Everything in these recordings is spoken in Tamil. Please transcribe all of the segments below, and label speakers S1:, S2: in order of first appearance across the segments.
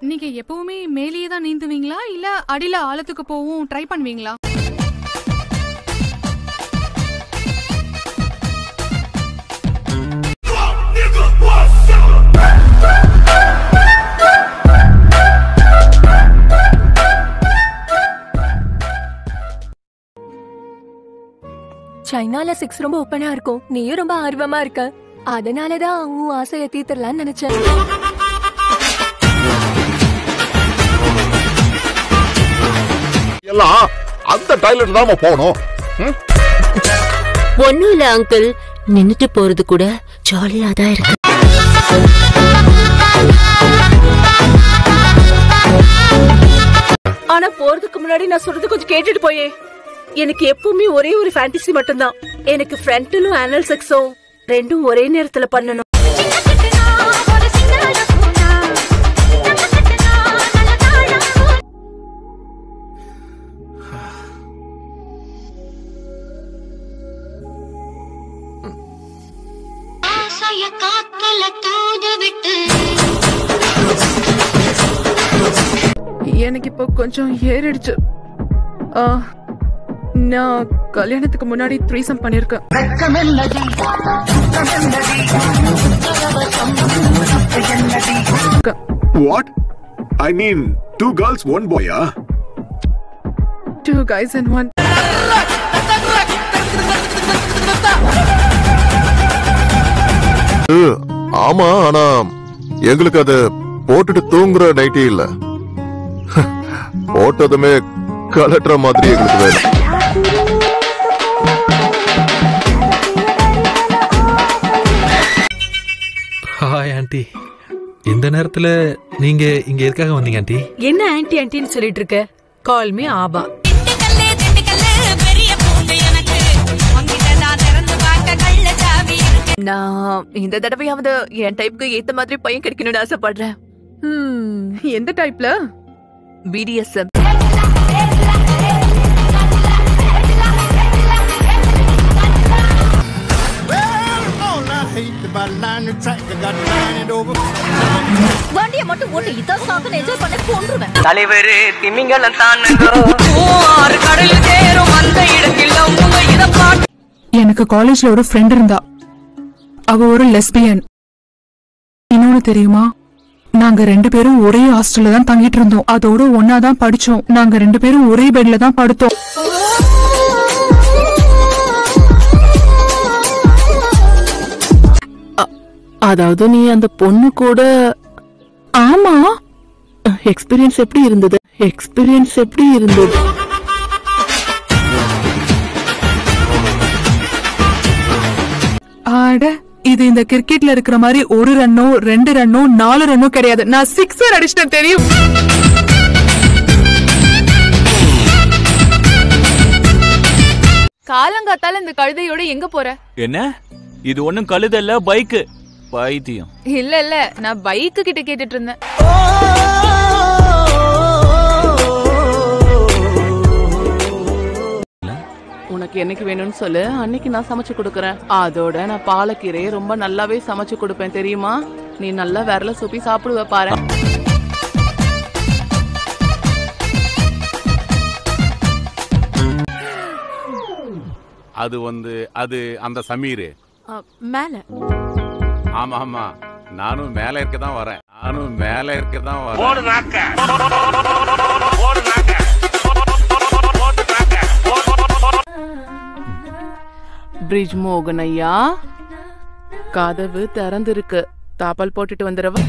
S1: நீங்க எப்பவுமே மேலேயே தான் நீந்துவீங்களா இல்ல அடியில ஆழத்துக்கு போவும் ட்ரை பண்ணுவீங்களா?
S2: சைனால செக்ஸ் ரொம்ப ஓப்பனா இருக்கும். நீயும் ரொம்ப ஆர்வமா இருக்க. அதனாலதான் உன் ஆசையை தீர்த்தரலான்னு நினைச்சேன்.
S3: எல்லாம் அந்த டாய்லெட் தான் போகணும்.
S4: ஒண்ணும் இல்ல அங்கிள், நின்னுட்டு போறது கூட ஜாலியா தான் இருக்கு.
S5: ஆனா போறதுக்கு முன்னாடி நான் சொல்றது கொஞ்சம் கேட்டுட்டு போயே. எனக்கு எப்பவுமே ஒரே ஒரு ஃபேண்டசி மட்டும்தான். எனக்கு ஃப்ரண்டலும் ஆனல் செக்ஸும் ரெண்டும் ஒரே நேரத்துல பண்ணணும்.
S1: எனக்கு இப்போ கொஞ்சம் ஏறிடுச்சு. நான் கல்யாணத்துக்கு முன்னாடி த்ரீசம் பண்ணிருக்கேன்.
S3: What? I mean, 2 girls, 1 boy, ah?
S1: 2 guys and 1.
S3: ஆமா, ஆனா எங்களுக்கு அது போட்டுட்டு தூங்குற நைட்டே இல்ல. போட்டதுமே கலட்டுற மாதிரி எங்களுக்கு வேணும்.
S6: ஹாய் ஆண்டி, இந்த நேரத்துல நீங்க இங்க எதுக்காக வந்தீங்க ஆண்டி?
S5: என்ன ஆன்டி ஆன்டின்னு சொல்லிட்டு இருக்க? கால் மீ ஆபா.
S2: நான் இந்த தடவையாவது என் டைப்க்கு ஏத்த மாதிரி பையன் கிடைக்கணும்னு ஆசைப்படுறேன்.
S1: எந்த டைப்ல?
S2: BDSM.
S4: வண்டியை மட்டும் ஓட்டு இதான் சாக்கு என்ஜாய் பண்ண கொன்றுவேன்.
S7: தலைவர் திமிங்கலம் தானுங்க.
S1: எனக்கு காலேஜ்ல ஒரு ஃப்ரெண்ட் இருந்தா. அவ ஒரு லெஸ்பியன். இன்னொன்னு தெரியுமா? நாங்க 2 பேரும் ஒரே ஹாஸ்டல்ல தான் தங்கிட்டு இருந்தோம். அதோட ஒன்னாதான் படிச்சோம். நாங்க 2 பேரும் ஒரே பெட்ல தான் படுத்தோம்.
S5: அதாவது நீ அந்த பொண்ணு கூட?
S1: ஆமா.
S5: எக்ஸ்பீரியன்ஸ் எப்படி இருந்தது?
S1: ஆட, இது இந்த கிரிக்கெட்ல இருக்கிற மாதிரி 1 ரன்னோ 2 ரன்னோ 4 ரன்னோ கிடையாது. நான் 6 அடிச்சிட்டேன் தெரியும்.
S2: காலங்காத்தால இந்த கழுதையோட எங்க போற?
S8: என்ன இது? ஒண்ணும் கழுதல்ல, பைக்கு. பைத்தியம்.
S2: இல்ல நான் பைக்கு கிட்ட கேட்டுட்டு இருந்தேன்.
S5: உனக்கு என்னைக்கு வேணும்னு சொல்லு, அன்னைக்கு நான் சமைச்சு கொடுக்கறேன். அதோட நான் பாலக்கீரையை ரொம்ப நல்லாவே சமைச்சு கொடுப்பேன் தெரியுமா? நீ நல்லா விரல சூப்பி சாப்பிடுவ பாரு.
S3: அது அந்த சமீர்
S2: மேல.
S3: ஆமா ஆமா, நானும் மேல இருக்கதான் வரேன்.
S5: பிரிட்ஜ் மோகன் ஐயா, கதவு திறந்திருக்கு. தாப்பால் போட்டுட்டு வந்துடவா?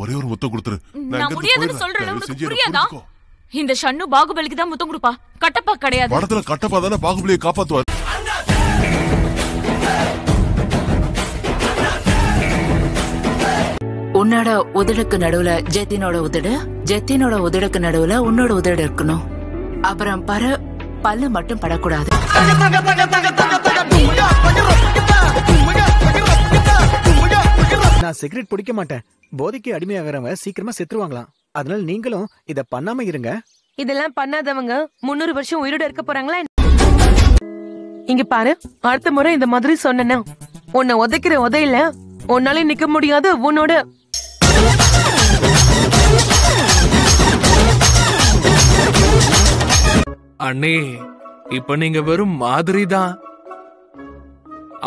S3: ஒரே ஒரு முத்தம் கொடுத்துரு.
S4: நான் முடியாதுன்னு சொல்றேன், உனக்கு புரியாதா? இந்த ஷன்னு பாகுபலிக்கு தான் முத்தம் கொடுப்பா, கட்டப்பா கிடையாது.
S3: படத்துல கட்டப்பா தானே பாகுபலியை காப்பாத்துவார்.
S4: உன்னோட உதடுக்கு நடுவுல ஜெத்தினோட உதடு, ஜெத்தினோட உதடுக்கு நடுவுல உன்னோட உதடு இருக்கணும். அப்புறம் பல்லு மட்டும் படக்கூடாது.
S9: நான் சிகரெட் பிடிக்க மாட்டேன். போதைக்கு அடிமையாகிறவங்க சீக்கிரமா செத்துருவாங்களாம். அதனால நீங்களும் இத பண்ணாம இருங்க.
S5: இதெல்லாம் பண்ணாதவங்க 300 வருஷம் உயிரோட இருக்க போறாங்களா? இங்க பாரு, அடுத்த முறை இந்த மாதிரி சொன்னா
S10: உன்னை உதைக்கிற உதையில உன்னாலே நிக்க முடியாது உன்னோட.
S11: அண்ணே, இப்ப நீங்க வெறும் மாதிரி தான்.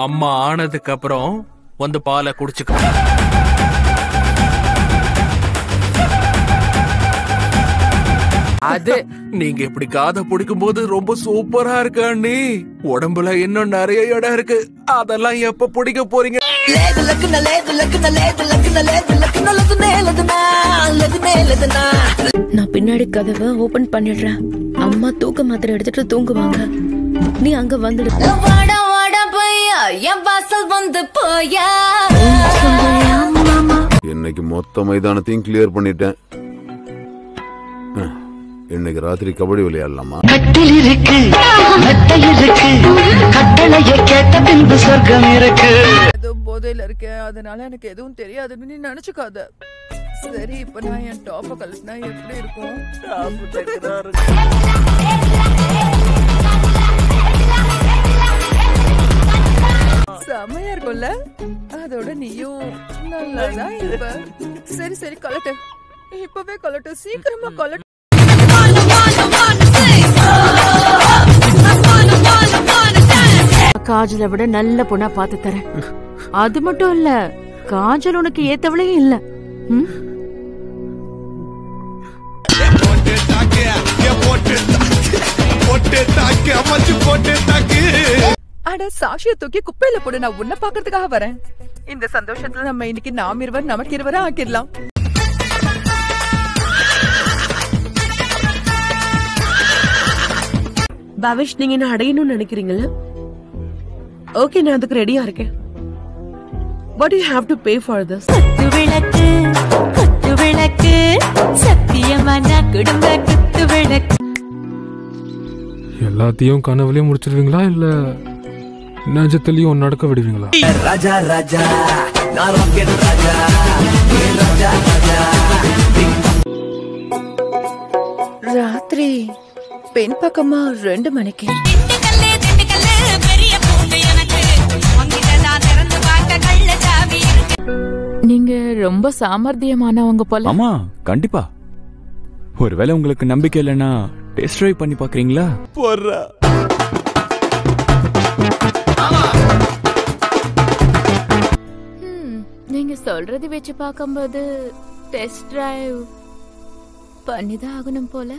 S11: அம்மா ஆனதுக்கு அப்புறம் வந்து பாலை குடிச்சுக்க. அது நீங்க இப்படி காதை பிடிக்கும் போது ரொம்ப சூப்பரா இருக்கு அண்ணி. உடம்புல இன்னும் நிறைய இடம் இருக்கு. அதெல்லாம் எப்ப பிடிக்க போறீங்க?
S12: நான் பின்னாடி கதவை ஓபன் பண்ணிடுறேன். அம்மா தூக்க மாத்திரை எடுத்துட்டு தூங்குவாங்க. நீ அங்க வந்துடு.
S13: இன்னைக்கு மொத்த மைதானத்தையும் கிளியர் பண்ணிட்டேன். இன்னைக்கு ராத்திரி கபடி விளையாடலாமா?
S14: கட்டில் இருக்கு, மெத்தை இருக்கு, கட்டளையை கேட்ட பின்பு சொர்க்கம் இருக்கு.
S15: எதுவும் போதையில இருக்கேன், அதனால எனக்கு எதுவும் தெரியாதுன்னு நீ நினைச்சுக்காத. சரி, இப்ப நான் என் டாப்ப கழட்டினா எப்படி இருக்கும்? செமையா இருக்கும்ல? அதோட நீயும் நல்லாதான் இருப்ப. சரி சரி, கழட்டு, இப்பவே கழட்டு, சீக்கிரமா கழட்டு.
S16: காஜலை விட நல்ல பொண்ணா பார்த்து தரேன். அது மட்டும் இல்ல, காஜல் உனக்கு ஏத்தவளையும் இல்ல.
S15: அட, சாட்சியை தூக்கி குப்பையில போடு, நான் உன்னை பாக்குறதுக்காக வரேன். இந்த சந்தோஷத்துல நம்ம இன்னைக்கு நாம் இருவர் நமக்கு இருவரா ஆக்கிடலாம்.
S10: பவிஷ், நீங்க என்ன அடையணும்னு நினைக்கிறீங்களா? ஓகே, நான் அதுக்கு ரெடியா இருக்கேன். What do you have to pay for this?
S17: குத்துவிளக்கு குத்துவிளக்கு சத்தியமான குடும்ப குத்துவிளக்கு.
S18: எல்லாத்தையும் கனவுலயே முடிச்சிருவீங்களா இல்ல நிஜத்திலயும் நடக்க விடுவீங்களா?
S14: ராஜா ராஜா, நான் ராக்கெட் ராஜா, ராஜா ராஜா.
S15: ராத்திரி பெண் பக்கமா 2 மணிக்கு.
S16: நீங்க ரொம்ப சாமர்த்தியமானவங்க போல.
S8: ஆமா, கண்டிப்பா. ஒருவேளை உங்களுக்கு நம்பிக்கை இல்லைன்னா டெஸ்ட் ட்ரைவ் பண்ணி பாக்குறீங்களா? போறா.
S16: நீங்க சொல்றது வச்சு பார்க்கும்போது டெஸ்ட் டிரைவ் பண்ணிதான் ஆகணும் போல.